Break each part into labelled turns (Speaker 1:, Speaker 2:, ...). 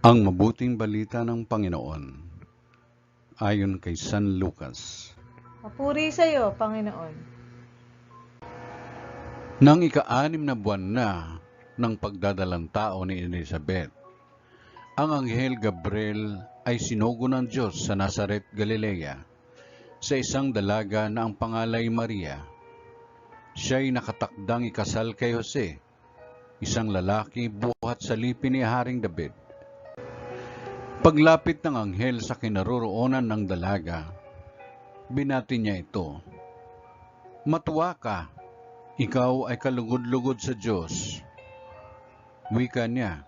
Speaker 1: Ang mabuting balita ng Panginoon ayon kay San Lucas.
Speaker 2: Papuri sa iyo, Panginoon.
Speaker 1: Nang ika-6 na buwan na ng pagdadalang tao ni Elizabeth, ang Anghel Gabriel ay sinugo ng Diyos sa Nazaret, Galilea, sa isang dalaga na ang pangalay Maria. Siya'y nakatakdang ikasal kay Jose, isang lalaki buhat sa lipi ni Haring David. Paglapit ng anghel sa kinaroroonan ng dalaga, binati niya ito, "Matuwa ka, ikaw ay kalugod-lugod sa Diyos." Wika niya,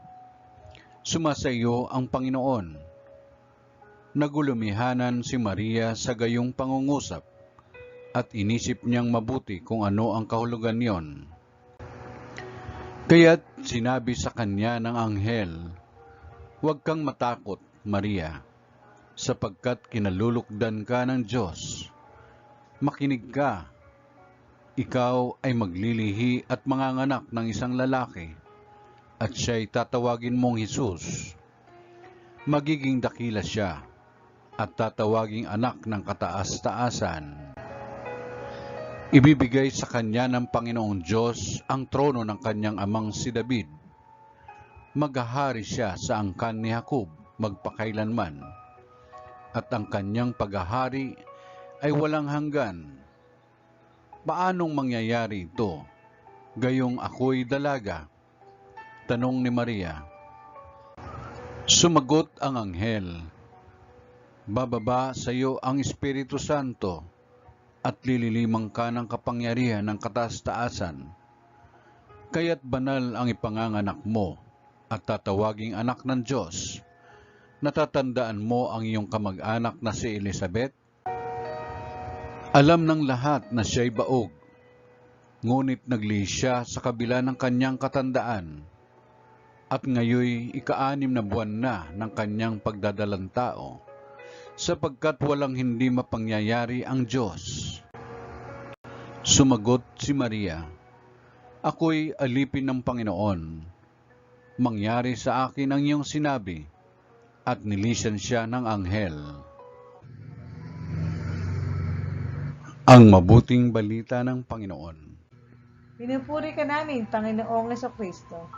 Speaker 1: "Sumasayo ang Panginoon." Nagulumihanan si Maria sa gayong pangungusap at inisip niyang mabuti kung ano ang kahulugan niyon. Kaya't sinabi sa kanya ng anghel, "Huwag kang matakot, Maria, sapagkat kinalulukdan ka ng Diyos. Makinig ka, ikaw ay maglilihi at manganganak ng isang lalaki, at siya'y tatawagin mong Jesus. Magiging dakila siya, at tatawaging anak ng kataas-taasan. Ibibigay sa kanya ng Panginoong Diyos ang trono ng kanyang amang si David. Maghahari siya sa angkan ni Jacob magpakailanman, at ang kanyang paghahari ay walang hanggan." "Paanong mangyayari ito, gayong ako'y dalaga?" tanong ni Maria. Sumagot ang anghel, "Bababa sa iyo ang Espiritu Santo, at lililimang ka ng kapangyarihan ng kataas-taasan. Kaya't banal ang ipanganganak mo, at tatawaging anak ng Diyos. Natatandaan mo ang iyong kamag-anak na si Elizabeth? Alam ng lahat na siya'y baog, ngunit naglihi siya sa kabila ng kanyang katandaan, at ngayoy ika-6 na buwan na ng kanyang pagdadalang tao, sapagkat walang hindi mapangyayari ang Diyos." Sumagot si Maria, "Ako'y alipin ng Panginoon. Mangyari sa akin ang iyong sinabi," at nilisan siya ng anghel. Ang mabuting balita ng Panginoon.
Speaker 2: Pinupuri ka namin, Panginoong Jesucristo.